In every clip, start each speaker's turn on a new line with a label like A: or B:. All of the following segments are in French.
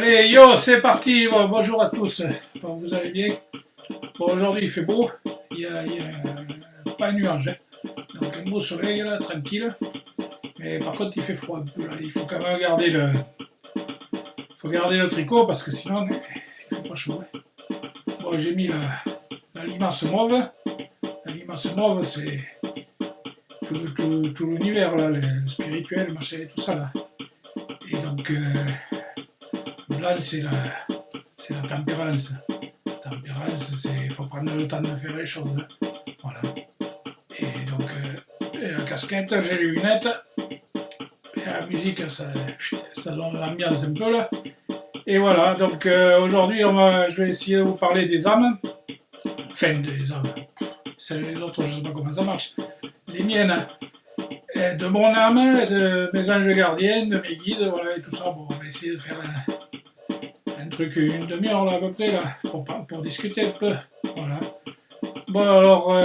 A: Allez, yo, c'est parti. Bon, bonjour à tous. Bon, vous allez bien? Bon, aujourd'hui il fait beau. Il y a pas un nuage, hein. Donc un beau soleil là, tranquille. Mais par contre il fait froid un peu là. Il faut quand même garder le tricot parce que sinon il fait pas chaud, hein. Bon, j'ai mis la limace mauve. La limace mauve, c'est tout l'univers là, le spirituel, machin, tout ça là. Et donc blanc, c'est la tempérance. La tempérance, il faut prendre le temps de faire les choses, hein. Voilà. Et donc, la casquette, j'ai les lunettes. Et la musique, ça donne l'ambiance un peu là. Et voilà, donc aujourd'hui, je vais essayer de vous parler des âmes. Enfin, des âmes. Les autres, je ne sais pas comment ça marche. Les miennes, hein. Et de mon âme, de mes anges gardiens, de mes guides, voilà, et tout ça. Bon, on va essayer de faire un truc, une demi-heure là, à peu près, là, pour discuter un peu. Voilà. Bon, alors,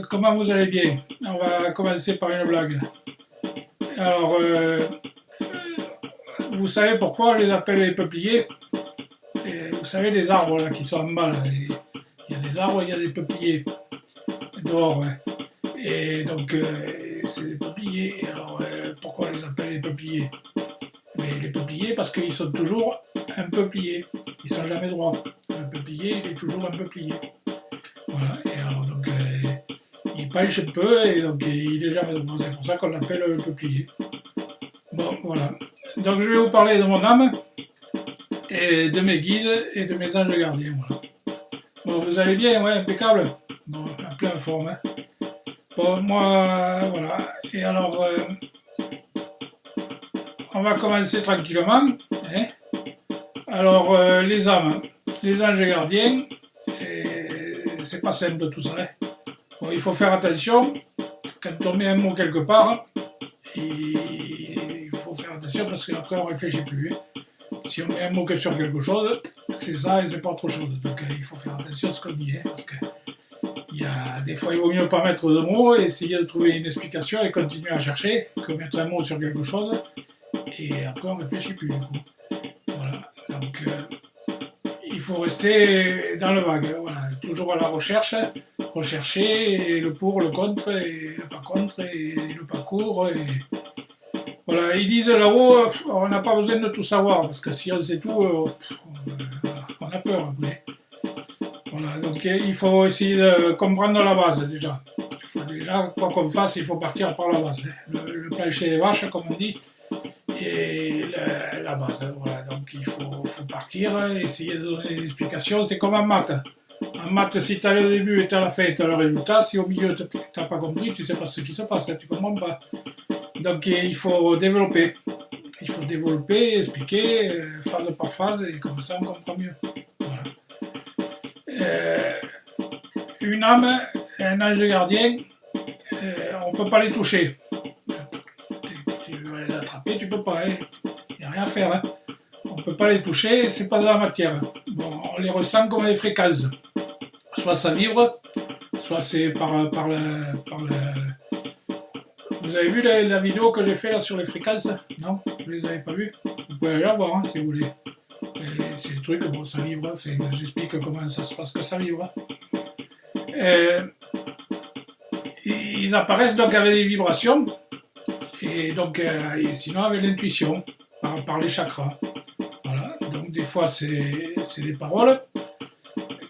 A: comment vous allez bien? On va commencer par une blague. Alors, vous savez pourquoi on les appelle les peupliers? Et vous savez, les arbres là, qui sont en bas, là, il y a des arbres, il y a des peupliers dehors, ouais. Et donc, c'est des peupliers. Et alors, pourquoi on les appelle les peupliers? Mais les peupliers, parce qu'ils sont toujours un peu pliés. Ils ne sont jamais droits. Le peuplier, il est toujours un peu plié. Voilà. Et alors, donc, il penche un peu et donc il est jamais droit. C'est pour ça qu'on l'appelle le peuplier. Bon, voilà. Donc, je vais vous parler de mon âme, et de mes guides et de mes anges gardiens. Voilà. Bon, vous allez bien, ouais, impeccable. Bon, en pleine forme, hein. Bon, moi, voilà. Et alors, on va commencer tranquillement, hein. Alors, les âmes, les anges gardiens, c'est pas simple tout ça, hein. Bon, il faut faire attention. Quand on met un mot quelque part, il faut faire attention parce qu'après on ne réfléchit plus, hein. Si on met un mot que sur quelque chose, c'est ça et c'est pas autre chose. Donc il faut faire attention à ce qu'on dit, hein, parce que des fois il vaut mieux pas mettre de mots et essayer de trouver une explication et continuer à chercher que mettre un mot sur quelque chose et après on ne réfléchit plus du coup. Voilà. Donc il faut rester dans le vague, voilà. Toujours à la recherche, rechercher le pour, le contre et le pas contre et le parcours. Voilà, ils disent là-haut, on n'a pas besoin de tout savoir, parce que si on sait tout, on a peur après. Voilà, donc il faut essayer de comprendre la base déjà. Il faut déjà, quoi qu'on fasse, il faut partir par la base. Le plancher des vaches, comme on dit, et la base. Voilà, donc il faut partir, essayer de donner des explications. C'est comme en maths. En maths, si tu as le début et tu as la fin et tu as le résultat, si au milieu tu n'as pas compris, tu ne sais pas ce qui se passe, tu ne comprends pas. Donc il faut développer. Il faut développer, expliquer, phase par phase, et comme ça on comprend mieux. Voilà. Une âme, un ange gardien, on ne peut pas les toucher. Tu veux les attraper, tu ne peux pas, hein. Il n'y a rien à faire, hein. On ne peut pas les toucher, c'est pas de la matière. Bon, on les ressent comme des fréquences. Soit ça vibre, soit c'est par le. Vous avez vu la vidéo que j'ai fait là sur les fréquences? Non? Vous les avez pas vues? Vous pouvez aller la voir, hein, si vous voulez. C'est le truc, bon, ça vibre, j'explique comment ça se passe que ça vibre. Ils apparaissent donc avec des vibrations, et donc sinon avec l'intuition, par les chakras. Voilà, donc des fois c'est des paroles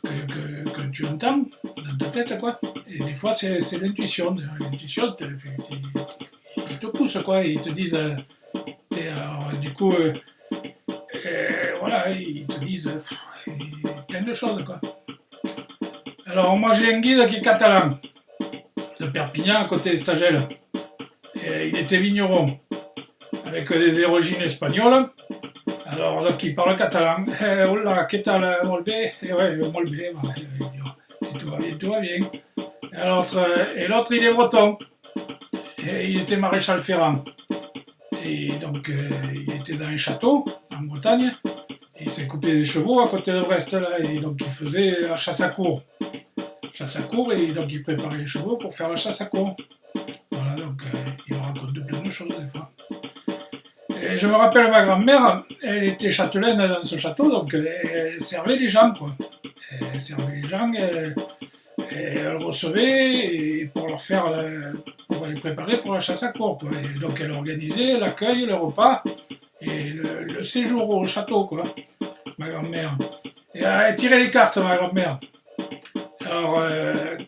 A: que tu entends dans ta tête, quoi. Et des fois c'est l'intuition. L'intuition, ils te poussent, quoi. Ils te disent, alors, du coup, voilà, ils te disent plein de choses, quoi. Alors moi j'ai un guide qui est catalan, de Perpignan, à côté de Stagel. Et il était vigneron, avec des origines espagnoles. Alors, donc, il parle catalan. Hola, ¿qué tal, Molbé? Ouais, Molbé, si tout va bien. Et l'autre, il est breton. Et il était maréchal ferrant. Et donc, il était dans un château, en Bretagne. Et il s'est coupé des chevaux à côté de Brest, là. Et donc, il faisait la chasse à courre. Et donc, il préparait les chevaux pour faire la chasse à courre. Voilà, donc, il raconte plein de choses, des fois. Et je me rappelle ma grand-mère, elle était châtelaine dans ce château, donc elle servait les gens, quoi. Elle servait les gens, et elle recevait et pour leur faire, pour les préparer pour la chasse à courre, quoi. Et donc elle organisait l'accueil, le repas et le séjour au château, quoi. Ma grand-mère. Et elle tirait les cartes, ma grand-mère. Alors,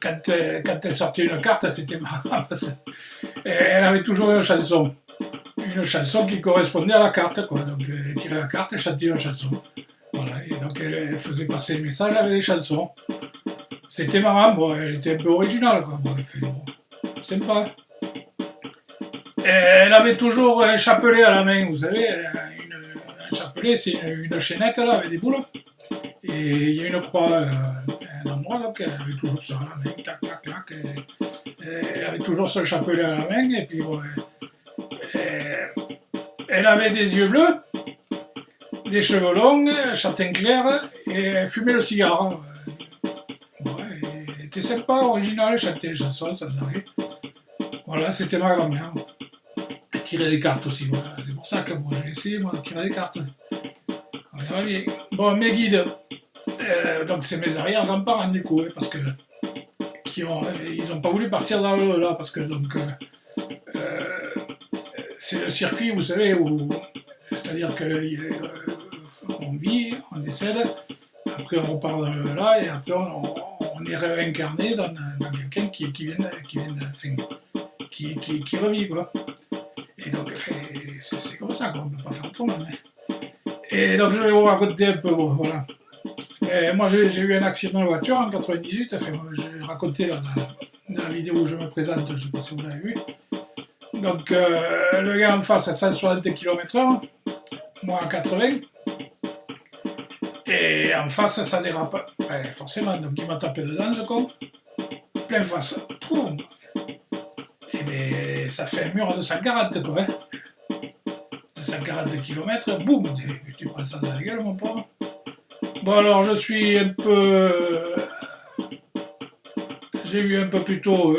A: quand elle sortait une carte, c'était marrant. Elle avait toujours une chanson qui correspondait à la carte, quoi. Donc, elle tirait la carte et chantait une chanson. Voilà. Et donc, elle faisait passer les messages avec les chansons. C'était marrant, bon, elle était un peu originale, quoi. Bon, elle fait, bon, sympa. Et elle avait toujours un chapelet à la main, vous savez. Un chapelet, c'est une chaînette là, avec des boules. Et il y a une croix à un endroit, donc elle avait toujours ça à la main, clac, clac, clac. Et elle avait toujours ce chapelet à la main, et puis bon, elle avait des yeux bleus, des cheveux longs, châtain clair, et elle fumait le cigare. Ouais, elle était sympa, originale, elle chantait des chansons, ça faisait. Voilà, c'était ma grand-mère. Elle tirait des cartes aussi, voilà. C'est pour ça que moi j'ai essayé, moi, de tirer des cartes. Voilà, bon, mes guides. Donc c'est mes arrière-grands-parents du coup, parce que ils n'ont pas voulu partir dans l'au-delà, parce que donc c'est le circuit, vous savez, où c'est-à-dire qu'on vit, on décède, après on repart dans l'au-delà, et après on est réincarné dans quelqu'un qui revit, quoi. Et donc c'est comme ça, quoi, on ne peut pas faire autrement. Et donc je vais vous raconter un peu, bon, voilà. Moi, j'ai eu un accident de voiture en 98. Enfin, j'ai raconté là, dans la vidéo où je me présente, je ne sais pas si vous l'avez vu. Donc, le gars en face à 160 km/h, moi à 80. Et en face, ça dérape. Forcément, donc il m'a tapé dedans, ce con. Plein face. Poum. Et bien, ça fait un mur de 140, quoi. Hein. De 140 km, boum. Tu prends ça dans la gueule, mon pauvre. Bon, alors je suis un peu. J'ai eu un peu plus tôt.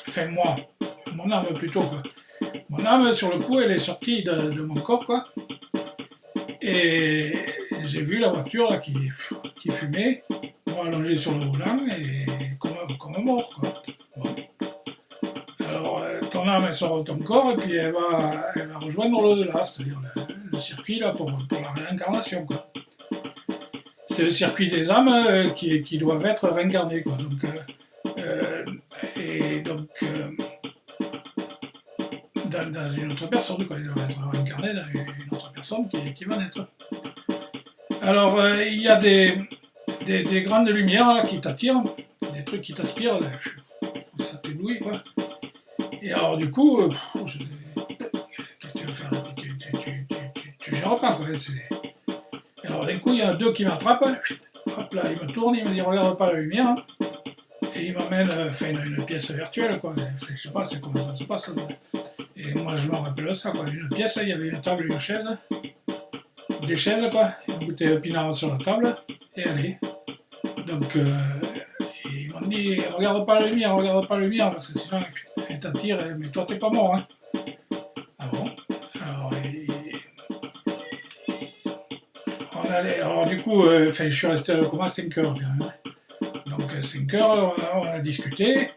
A: Enfin, moi, mon âme plutôt, quoi. Mon âme, sur le coup, elle est sortie de mon corps, quoi. Et j'ai vu la voiture là, qui fumait, moi allongé sur le volant, et comme mort, quoi. Bon. Alors, ton âme, elle sort de ton corps, et puis elle va rejoindre l'au-delà, c'est-à-dire le circuit là, pour la réincarnation, quoi. C'est le circuit des âmes qui doivent être réincarnées, quoi. Donc, dans une autre personne, quoi. Ils doivent être réincarnés dans une autre personne qui va naître. Alors, il y a des grandes lumières là, qui t'attirent, des trucs qui t'aspirent, ça t'éblouit, quoi. Et alors, du coup, qu'est-ce que tu veux faire? Tu gères pas, quoi. Et alors, d'un coup, il y en a deux qui m'attrapent. Hop là, il me tourne, il me dit regarde pas la lumière. Et il m'amène une pièce virtuelle, quoi. Je sais pas comment ça se passe. Et moi, je me rappelle ça, quoi. Une pièce, il y avait une table et une chaise. Des chaises, quoi. Une bouteille de pinard sur la table. Et allez. Donc, ils m'ont dit regarde pas la lumière, parce que sinon, elle t'attire, mais toi, t'es pas mort, hein. Ah bon? Alors du coup, je suis resté au coma 5 heures, quand même. Donc 5 heures, on a discuté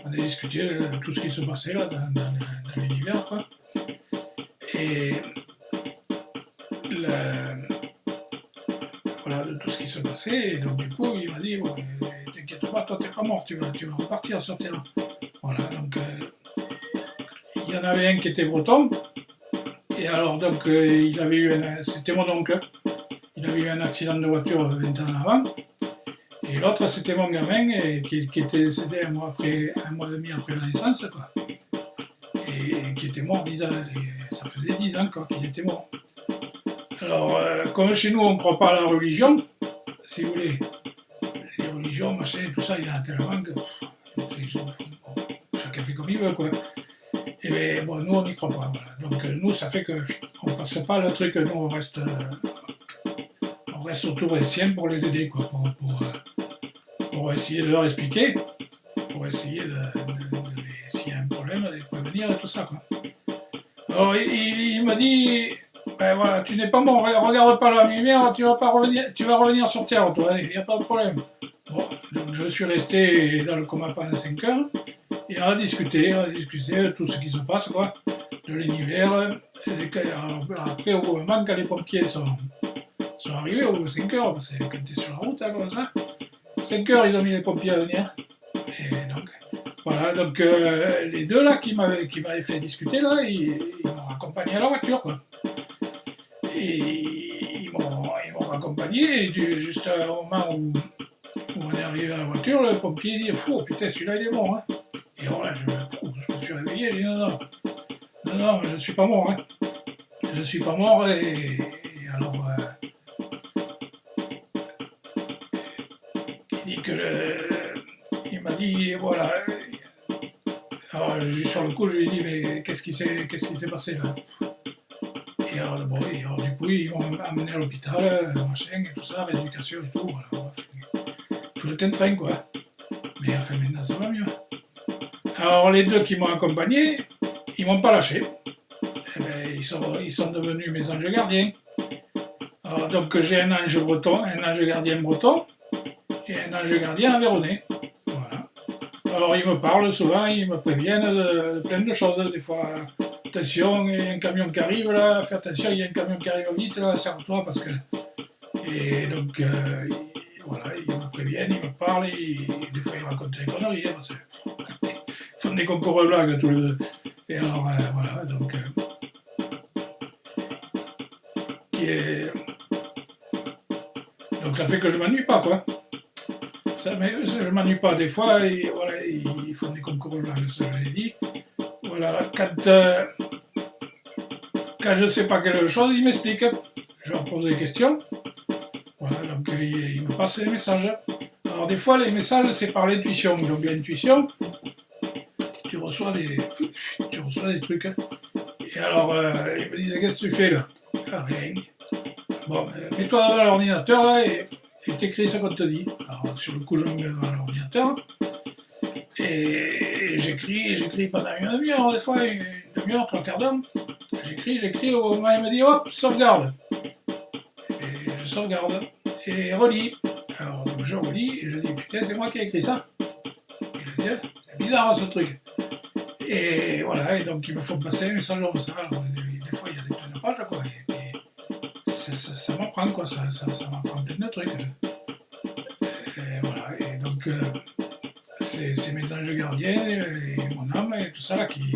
A: de tout ce qui se passait là dans l'univers, quoi. Et voilà, de tout ce qui se passait. Et donc du coup, il m'a dit bon, t'inquiète pas, toi t'es pas mort, tu vas repartir sur Terre. Voilà, donc il y en avait un qui était breton. Et alors donc il avait eu c'était mon oncle. Il avait eu un accident de voiture 20 ans avant. Et l'autre, c'était mon gamin qui était décédé un mois et demi après la naissance, quoi. Et qui était mort 10 ans. Ça faisait 10 ans, quoi, qu'il était mort. Alors, comme chez nous, on ne croit pas à la religion, si vous voulez, les religions, machin, tout ça, il y en a tellement que chacun fait comme il veut, quoi. Et bien, bon, nous, on n'y croit pas, voilà. Donc, nous, ça fait qu'on ne passe pas le truc, nous, on reste autour des siens pour les aider, quoi, pour essayer de leur expliquer, pour essayer s'il y a un problème, de prévenir et tout ça, quoi. Alors il m'a dit, ben voilà, tu n'es pas mort, regarde pas la lumière, tu vas revenir sur Terre, toi, il n'y a pas de problème. Bon, donc je suis resté dans le coma pendant 5 heures, et on a discuté de tout ce qui se passe, quoi, de l'univers. Après, au moment, quand les pompiers sont arrivés, aux 5 heures, parce que quand tu es sur la route, hein, comme ça, 5 heures, ils ont mis les pompiers à venir. Et donc, voilà, donc les deux là qui m'avaient fait discuter, là, ils m'ont raccompagné à la voiture, quoi. Et ils m'ont raccompagné, et juste au moment où on est arrivé à la voiture, le pompier dit, oh putain, celui-là il est mort, hein. Et voilà, je me suis réveillé, j'ai dit non, je suis pas mort, hein. Je suis pas mort, et alors, il dit il m'a dit, voilà. Alors, sur le coup, je lui ai dit, mais qu'est-ce qui s'est passé là? Et alors, bon, du coup, ils m'ont amené à l'hôpital, machin, et tout ça, rééducation et tout, voilà. Tout le train, quoi. Mais enfin, maintenant, ça va mieux. Alors, les deux qui m'ont accompagné, ils m'ont pas lâché. Eh ben, ils sont devenus mes anges gardiens. Alors, donc, j'ai un ange gardien breton, et un ange gardien aveyronais. Voilà. Alors, ils me parlent souvent, ils me préviennent de plein de choses. Des fois, attention, il y a un camion qui arrive là, fais attention, il y a un camion qui arrive vite là, serre-toi parce que. Et donc, voilà, ils me préviennent, ils me parlent, des fois ils racontent des conneries, hein, parce que ils font des concours de blagues tous les deux. Et alors, voilà, donc. Donc ça fait que je m'ennuie pas, quoi. Je m'ennuie pas des fois, et voilà, ils font des concours de blagues, ça je l'ai dit. Voilà, quand je sais pas quelque chose, ils m'expliquent. Je leur pose des questions. Voilà, donc ils me passent les messages. Alors des fois, les messages, c'est par l'intuition. Donc l'intuition, tu reçois des trucs. Et alors, ils me disent, qu'est-ce que tu fais là? Ah, rien. Bon, mets-toi devant l'ordinateur là et t'écris ce qu'on te dit. Alors sur le coup, je me mets devant l'ordinateur. Et j'écris pendant une demi-heure, des fois, une demi-heure, trois quarts d'heure. J'écris, au moment où il me dit, hop, sauvegarde. Et je sauvegarde. Et relis. Alors, je relis, et je dis, putain, c'est moi qui ai écrit ça. Et je dis, c'est bizarre ce truc. Et voilà, et donc, il me faut passer un message comme ça. Alors, des fois, il y a des pleines de pages, quoi. Et ça m'apprend, quoi. Ça m'apprend plein de trucs. Et voilà, et donc, c'est mes anges gardiens et mon âme et tout ça là qui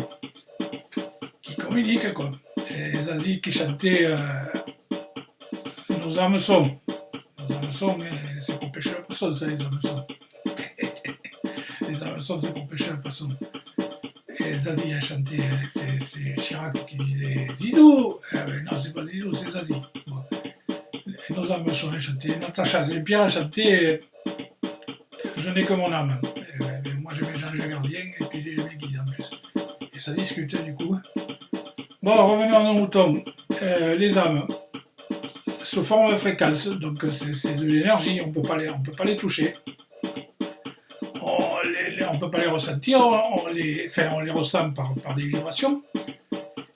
A: communiquent, quoi. Et Zazie qui chantait Nos âmes sont. Nos âmes sont, mais c'est pour pêcher le poisson, ça, les âmes sont. Les âmes sont, c'est pour pêcher le poisson. Et Zazie a chanté, c'est Chirac qui disait Zizou. Non, c'est pas Zizou, c'est Zazie. Bon. Nos âmes sont, elle chantait. Natacha Saint-Pierre a chanté Je n'ai que mon âme. Moi j'ai mes anges gardiens et puis j'ai mes guides en plus. Et ça discute du coup. Bon, revenons à nos moutons. Les âmes, sous forme de fréquence, donc c'est de l'énergie, on peut pas les toucher. On ne peut pas les ressentir, on les ressent par des vibrations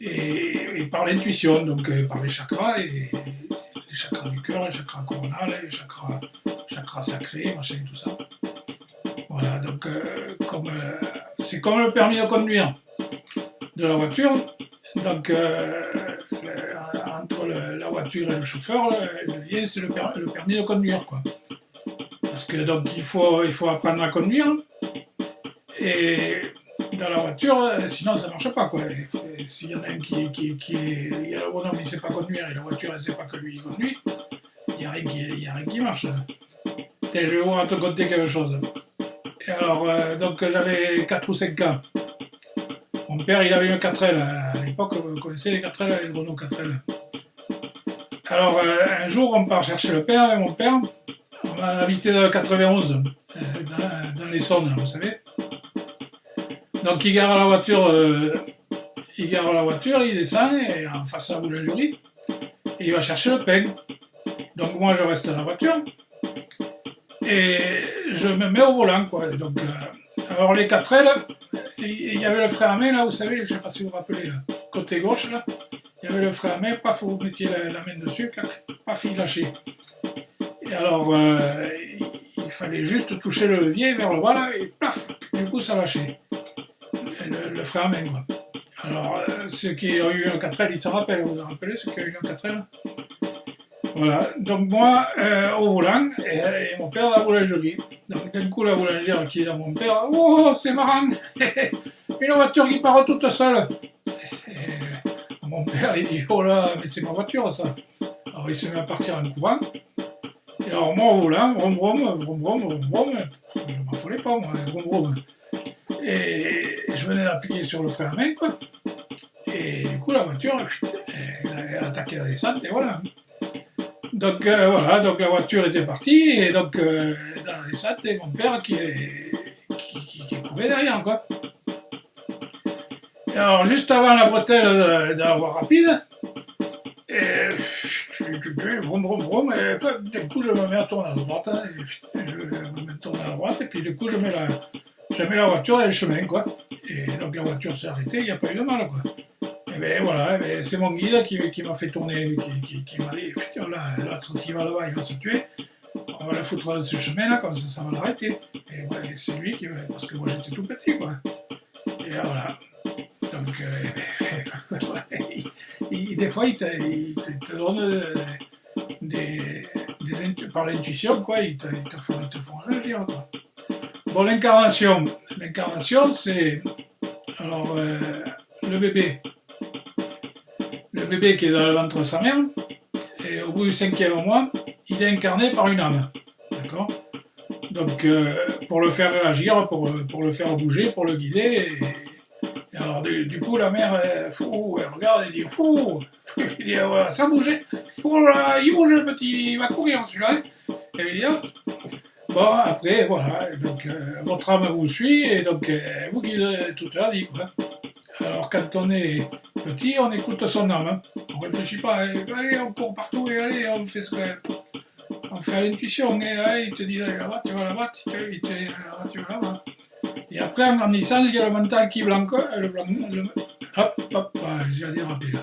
A: et par l'intuition, donc par les chakras, et les chakras du cœur, les chakras coronales, les chakras sacrés, machin, tout ça. Voilà, donc c'est comme le permis de conduire de la voiture. Donc entre la voiture et le chauffeur, le lien c'est le permis de conduire, quoi. Parce que donc il faut apprendre à conduire. Et dans la voiture, sinon ça marche pas, quoi. S'il y en a un il y a le bonhomme il sait pas conduire et la voiture elle sait pas que lui il conduit, il y a rien qui marche. Je vais vous raconter quelque chose. Et alors, donc j'avais 4 ou 5 ans. Mon père, il avait une 4L. À l'époque, vous connaissez les 4L, les Renault 4L. Alors, un jour, on part chercher le père, et mon père, on m'a invité dans le 91, dans les Saônes, vous savez. Donc, il gare la voiture, il descend, et en face à la boulangerie, et il va chercher le pain. Donc, moi, je reste dans la voiture, et je me mets au volant, quoi. Donc, Alors les 4L, il y avait le frein à main là, vous savez, je ne sais pas si vous vous rappelez, là, côté gauche là, il y avait le frein à main, paf, vous mettiez la main dessus, clac, paf, il lâchait. Et alors, il fallait juste toucher le levier vers le bas là, et paf, du coup ça lâchait. Le frein à main quoi. Alors, ceux qui ont eu un 4L, ils se rappellent, vous vous rappelez ceux qui ont eu un 4L? Voilà, donc moi, au volant, et mon père, la boulangerie. Donc d'un coup, la boulangère qui est dans mon père, oh, c'est marrant, une voiture qui part toute seule. Et mon père, il dit, oh là, mais c'est ma voiture, ça. Alors il se met à partir en courant. Et alors moi, au volant, brom brom, brom brom, brom brom, je m'en foulais pas, moi, brom brom. Et je venais d'appuyer sur le frein à main, quoi. Et du coup, la voiture, elle a attaqué la descente, et voilà. Donc voilà, donc la voiture était partie, et donc dans la descente, et mon père qui courait derrière, quoi. Et alors, juste avant la bretelle de la voie rapide, vroom vroom vroom, et d'un coup, je me mets à tourner à droite, hein, je me mets à tourner à droite, et puis du coup, je mets la voiture dans le chemin, quoi. Et donc la voiture s'est arrêtée, il n'y a pas eu de mal, quoi. Et bien voilà, c'est mon guide qui m'a fait tourner, qui m'a dit, putain, là, s'il va là-bas, il va se tuer. On va la foutre dans ce chemin-là, comme ça va l'arrêter. Et ouais, c'est lui qui parce que moi j'étais tout petit, quoi. Et voilà. Donc, des fois, il te donne par l'intuition, quoi, ils te font réagir, quoi. Bon, l'incarnation, c'est, alors, le bébé qui est dans le ventre de sa mère, et au bout du 5e mois, il est incarné par une âme. D'accord? Donc, pour le faire réagir, pour le faire bouger, pour le guider. Et alors, du coup, la mère, elle regarde et dit, il dit, voilà, ça bougeait. Oh là, il bouge le petit, il va courir celui-là. Et il dit, ah. Bon, après, voilà, donc votre âme vous suit et donc vous guide toute la vie, quoi. Alors, quand on est petit, on écoute son âme. Hein. On ne réfléchit pas. Allez, on court partout et allez, on fait ce que. On fait à l'intuition. Et allez, il te dit, allez, là-bas, tu vas là-bas, il te dit, là-bas, tu vas là-bas. Et après, en grandissant, il y a le mental qui blanque. Hop, j'ai dit rapide.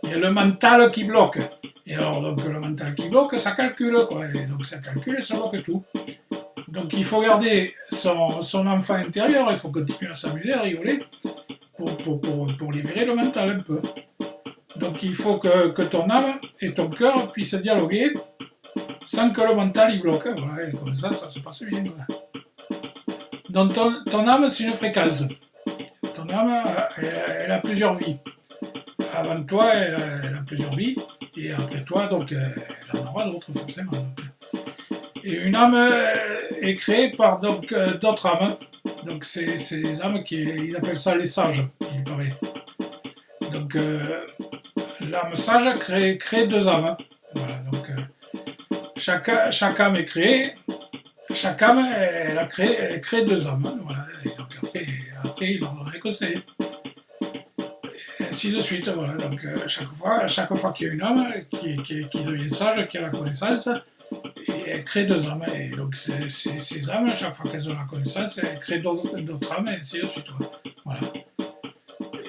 A: Il y a le mental qui bloque. Et alors, donc, le mental qui bloque, ça calcule, quoi. Et donc, ça calcule et ça bloque tout. Donc, il faut garder son enfant intérieur, il faut continuer à s'amuser, à rigoler. Pour libérer le mental un peu. Donc il faut que ton âme et ton cœur puissent dialoguer sans que le mental y bloque. Voilà, et comme ça se passe bien. Voilà. Donc ton âme, c'est une fréquence. Ton âme, elle a plusieurs vies. Avant toi, elle a plusieurs vies. Et après toi, donc, elle en aura d'autres, forcément. Donc. Et une âme est créée par d'autres âmes. Donc c'est les âmes ils appellent ça les sages, il paraît. Donc l'âme sage crée deux âmes. Voilà, donc chaque âme est créée, chaque âme elle crée deux âmes. Voilà, et donc après il en aurait que c'est. Et ainsi de suite, voilà. Donc chaque fois qu'il y a une âme qui devient sage, qui a la connaissance, et elle crée deux âmes. Et donc ces âmes, à chaque fois qu'elles ont la connaissance, elles créent d'autres âmes, et ainsi de suite. Voilà.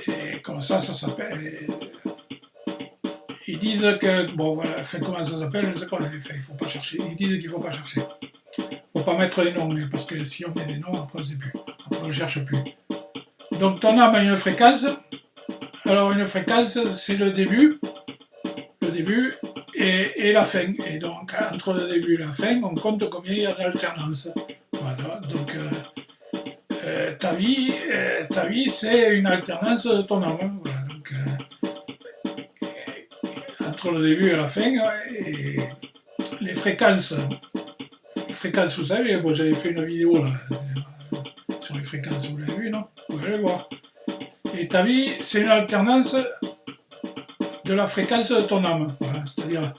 A: Et comme ça s'appelle. Ils disent que, bon voilà, enfin, comment ça s'appelle, je ne sais pas, enfin, il ne faut pas chercher. Ils disent qu'il ne faut pas chercher. Il ne faut pas mettre les noms, parce que si on met des noms, après on ne sait plus. Après on ne cherche plus. Donc ton âme a une fréquence. Alors une fréquence, c'est le début et la fin. Et donc entre le début et la fin, on compte combien il y a d'alternance. Voilà, donc ta vie c'est une alternance de ton âme. Voilà, donc entre le début et la fin, et les fréquences, vous savez, bon, j'avais fait une vidéo là, sur les fréquences, vous l'avez vu, non? Vous allez voir. Et ta vie, c'est une alternance de la fréquence de ton âme. Voilà, c'est-à-dire,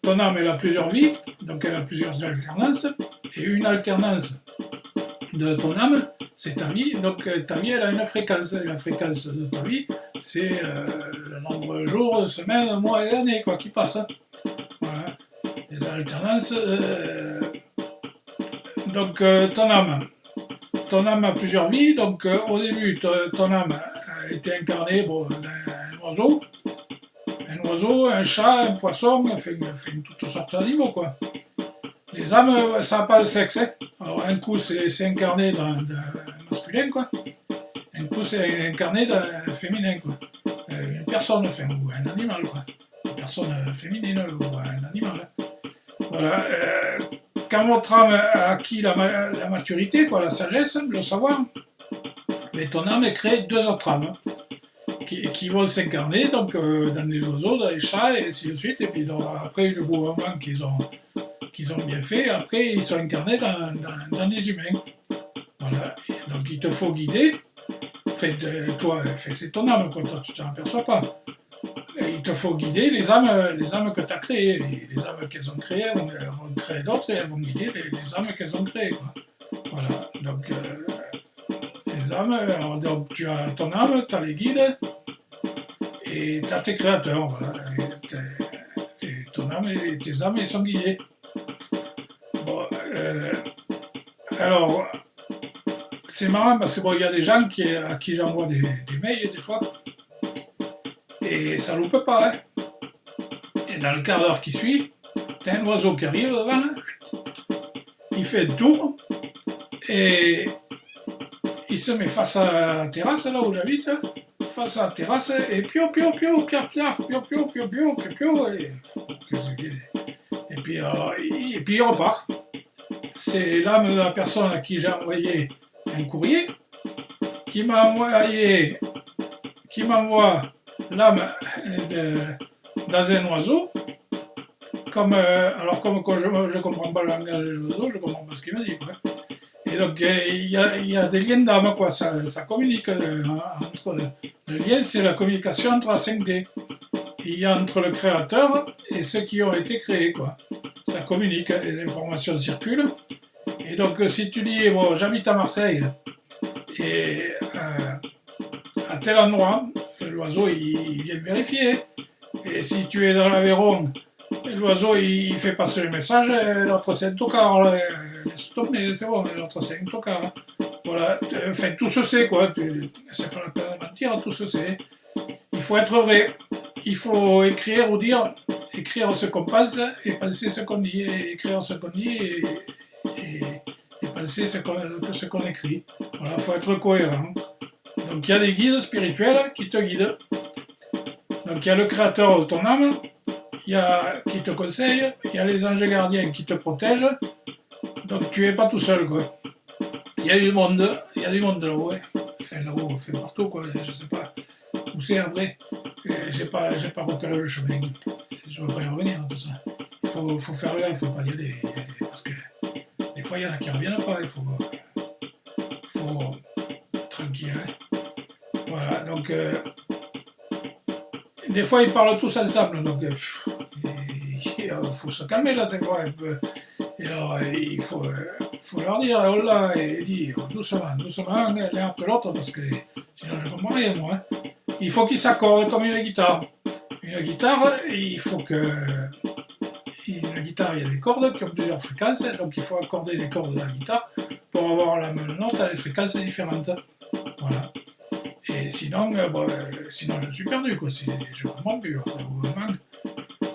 A: ton âme, elle a plusieurs vies, donc elle a plusieurs alternances, et une alternance de ton âme, c'est ta vie, donc ta vie, elle a une fréquence, et la fréquence de ta vie, c'est le nombre de jours, de semaines, de mois et d'années, quoi, qui passent. Voilà. Et l'alternance, donc ton âme, ton âme a plusieurs vies, donc au début, ton âme a été incarnée d'un oiseau, un chat, un poisson, fait toutes sortes d'animaux, quoi. Les âmes, ça n'a pas de sexe, hein. Alors un coup, c'est incarné d'un masculin, quoi. Un coup, c'est incarné d'un féminin, quoi. Une personne, enfin, ou un animal, quoi. Une personne féminine ou un animal. Voilà. Quand votre âme a acquis la maturité, quoi, la sagesse, le savoir, mais ton âme crée deux autres âmes qui vont s'incarner donc dans les oiseaux, dans les chats et ainsi de suite. Et puis donc, après le mouvement qu'ils ont bien fait, après ils sont incarnés dans les humains. Voilà. Et donc il te faut guider. Toi, c'est ton âme, quoi, toi tu t'en aperçois pas. Et il te faut guider les âmes que tu as créées. Et les âmes qu'elles ont créées, elles vont créer d'autres et elles vont guider les âmes qu'elles ont créées, quoi. Voilà. Donc les âmes, alors, donc tu as ton âme, tu as les guides et tu as tes créateurs. Voilà. Ton âme et tes âmes, ils sont guidés. Bon, alors, c'est marrant parce que bon, il y a des gens à qui j'envoie des mails des fois et ça loupe pas, hein. Et dans le quart d'heure qui suit, t'as un oiseau qui arrive devant, là, il fait le tour et il se met face à la terrasse là où j'habite, là, face à la terrasse et pio pio pio piaf piaf pio pio pio pio pio pio et puis il repart. C'est l'âme de la personne à qui j'ai envoyé un courrier qui m'envoie l'âme dans un oiseau. Alors comme je ne comprends pas le langage des oiseaux, je comprends pas ce qu'il me dit, quoi. Et donc il y a des liens d'âme, quoi. Ça communique entre. Le lien, c'est la communication entre la 5D. Il y a entre le créateur et ceux qui ont été créés, quoi. Ça communique, les informations circulent. Et donc si tu dis, bon, j'habite à Marseille et à tel endroit, l'oiseau il vient vérifier. Et si tu es dans l'Aveyron, l'oiseau il fait passer le message, l'autre c'est un tocard, laisse tomber, c'est bon, l'autre c'est un tocard. Voilà, enfin tout se sait, quoi, c'est pas la peine de mentir, tout se sait. Il faut être vrai, il faut écrire ou dire, écrire ce qu'on pense et penser ce qu'on dit, et écrire ce qu'on dit et penser ce qu'on écrit. Voilà, il faut être cohérent. Donc il y a des guides spirituels qui te guident. Donc il y a le créateur de ton âme, il y a qui te conseille, il y a les anges gardiens qui te protègent. Donc tu es pas tout seul, quoi. Il y a du monde là-haut, ouais. Enfin là-haut, fait partout, quoi. Je sais pas où c'est après. J'ai pas repéré le chemin. Je veux pas y revenir, tout ça. Il faut faire gaffe, faut pas y aller. Parce que des fois il y en a qui reviennent pas, il faut tranquille, hein. Voilà, donc des fois ils parlent tous ensemble, donc il faut se calmer là, des fois un peu. Et alors il faut leur dire, oh là, et dire doucement, l'un après l'autre, parce que sinon je comprends rien, moi. Hein. Il faut qu'ils s'accordent comme une guitare. Une guitare, il faut que. Une guitare, il y a des cordes qui ont plusieurs fréquences, donc il faut accorder les cordes de la guitare pour avoir la même note à des fréquences différentes. Voilà. Et sinon, sinon je suis perdu, quoi. Je comprends plus.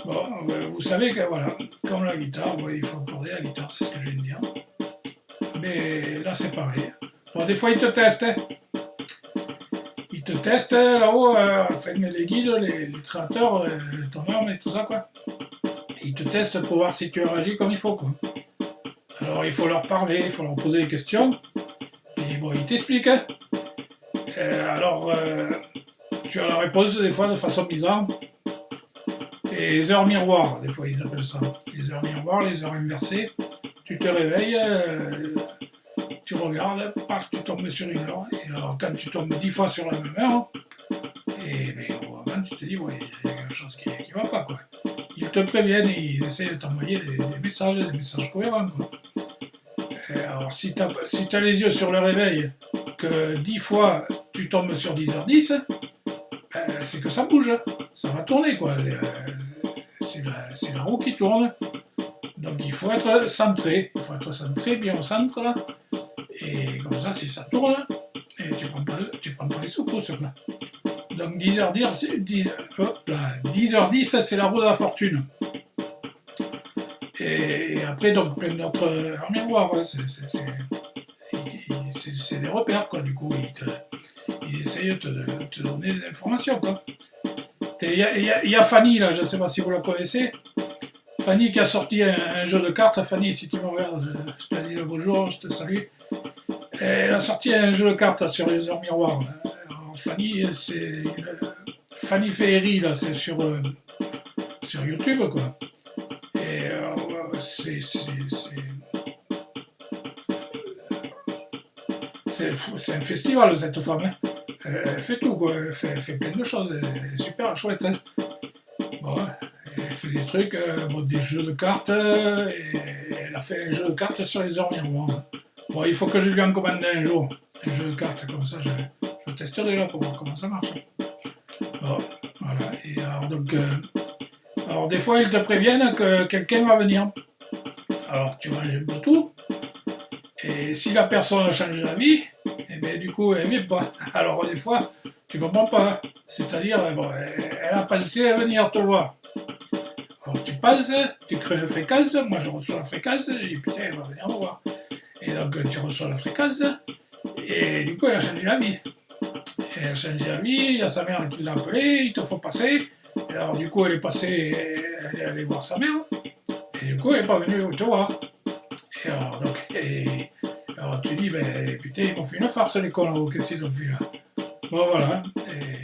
A: Bon, vous savez que voilà, comme la guitare, il faut accorder la guitare, c'est ce que je viens de dire. Mais là, c'est pareil. Bon, des fois, ils te testent. Hein. Ils te testent là-haut, enfin, les guides, les créateurs, ton âme et tout ça, quoi. Ils te testent pour voir si tu réagis comme il faut, quoi. Alors, il faut leur parler, il faut leur poser des questions. Et bon, ils t'expliquent. Hein. Alors, tu as la réponse des fois de façon bizarre. Et les heures miroirs, des fois ils appellent ça. Les heures miroirs, les heures inversées. Tu te réveilles, tu regardes, paf, tu tombes sur une heure. Et alors quand tu tombes 10 fois sur la même heure, mais vraiment tu te dis, ouais, il y a quelque chose qui va pas, quoi. Ils te préviennent, ils essaient de t'envoyer des messages cohérents, quoi. Alors si tu as les yeux sur le réveil, que 10 fois tu tombes sur 10h10, c'est que ça bouge, ça va tourner, quoi. C'est la roue qui tourne. Donc il faut être centré, bien au centre là. Et comme ça, si ça tourne, et tu prends pas les secousses, quoi. Donc 10h10, c'est la roue de la fortune. Et après, donc plein d'autres miroirs, hein, c'est des repères, quoi. Du coup, ils essayent de te donner des informations, quoi. Il y a Fanny, là, je ne sais pas si vous la connaissez. Fanny qui a sorti un jeu de cartes. Fanny, si tu me regardes, je te dis le bonjour, je te salue. Elle a sorti un jeu de cartes sur les heures miroirs. Alors, Fanny, Fanny Féery, là, c'est sur YouTube, quoi. Et c'est un festival, cette femme. Hein. Elle fait tout, quoi. Elle fait plein de choses. Elle est super chouette. Hein. Bon, elle fait des trucs, des jeux de cartes. Et elle a fait un jeu de cartes sur les heures miroirs. Bon, il faut que je lui en commande un jour. Un jeu de cartes, comme ça, je testerai là pour voir comment ça marche. Bon, voilà. Et alors, donc, alors, des fois, ils te préviennent que quelqu'un va venir. Alors, tu manges un peu tout. Et si la personne change d'avis, et bien du coup, elle ne vient pas. Alors, des fois, tu ne comprends pas. C'est-à-dire, bon, elle a pensé à venir te voir. Alors, tu passes, tu crées une fréquence. Moi, je reçois la fréquence. Je dis, putain, elle va venir me voir. Et donc, tu reçois la fréquence. Et du coup, elle a changé d'avis. Elle a changé d'avis. Il y a sa mère qui l'a appelé. Il te faut passer. Et alors, du coup, elle est passée. Elle est allée voir sa mère. Et du coup, elle n'est pas venue te voir. Et alors, donc, alors tu dis, ben putain, ils m'ont fait une farce les cons, qu'est-ce qu'ils ont fait là? Bon, voilà. Et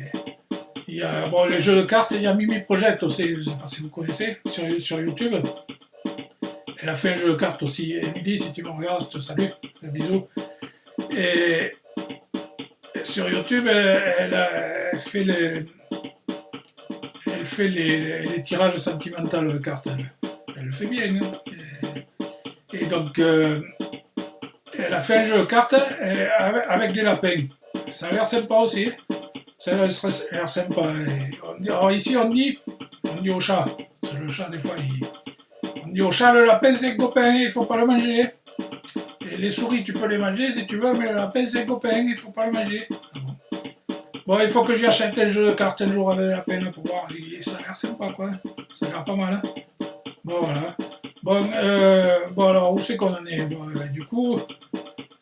A: il y a les jeux de cartes, il y a Mimi Project aussi, je ne sais pas si vous connaissez, sur YouTube. Elle a fait un jeu de cartes aussi. Émilie, si tu me regardes, je te salue, un bisou. Et sur YouTube, elle fait les tirages sentimentaux de cartes. Elle le fait bien. Hein. Et donc, elle a fait un jeu de cartes avec des lapins. Ça a l'air sympa aussi. Ça a l'air sympa. Alors ici, on dit au chat. Parce que le chat, des fois, on dit au chat, le lapin, c'est copain, il ne faut pas le manger. Et les souris, tu peux les manger si tu veux, mais le lapin, c'est copain, il ne faut pas le manger. Bon, il faut que j'y achète un jeu de cartes un jour avec les lapins pour voir. Et ça a l'air sympa, quoi. Ça a l'air pas mal. Hein. Bon, voilà. Bon, alors, où c'est qu'on en est? Bon, du coup,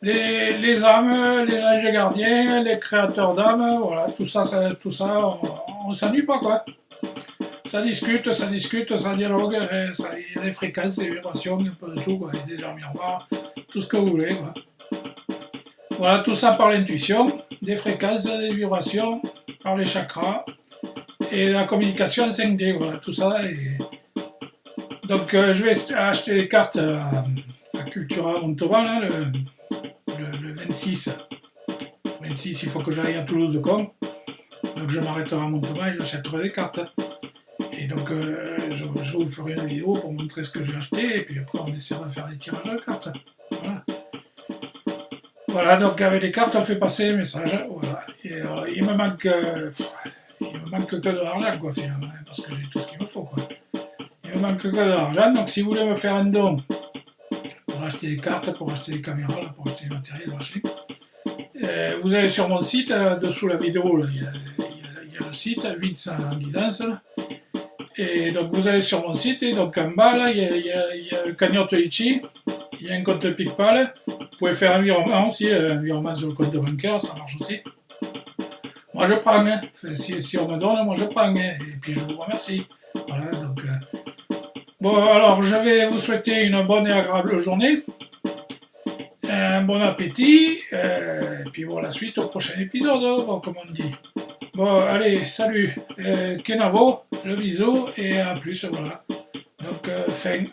A: les âmes, les anges gardiens, les créateurs d'âmes, voilà, tout ça, on s'ennuie pas, quoi. Ça discute, ça dialogue, il y a des fréquences, des vibrations, un peu de tout, quoi, des miroirs, tout ce que vous voulez, quoi. Voilà, tout ça par l'intuition, des fréquences, des vibrations, par les chakras, et la communication 5D, voilà, tout ça, et... Donc je vais acheter les cartes à Cultura Montauban, là, le 26. 26, il faut que j'aille à Toulouse de con. Donc je m'arrêterai à Montauban et j'achèterai les cartes. Et donc je vous ferai une vidéo pour montrer ce que j'ai acheté. Et puis après on essaiera de faire des tirages de cartes. Voilà. Voilà, donc avec les cartes on fait passer les messages. Voilà. Et il me manque que de l'argent, quoi, finalement, parce que j'ai tout ce qu'il me faut, quoi. Il me manque que de l'argent, donc si vous voulez me faire un don pour acheter des cartes, pour acheter des caméras, pour acheter du matériel, machin, vous allez sur mon site, dessous la vidéo, là, il y a le site, Vince en guidance, là. Et donc vous allez sur mon site, et donc en bas, là, il y a le cagnotte Litchi, il y a un compte PayPal, vous pouvez faire un virement aussi, un virement sur le compte bancaire, ça marche aussi. Moi je prends, hein. Si on me donne, moi je prends, hein. Et puis je vous remercie. Voilà, donc... Bon, alors je vais vous souhaiter une bonne et agréable journée, un bon appétit, et puis bon, la suite au prochain épisode, bon, comme on dit. Bon, allez, salut, Kenavo, le bisou, et à plus, voilà. Donc, fin.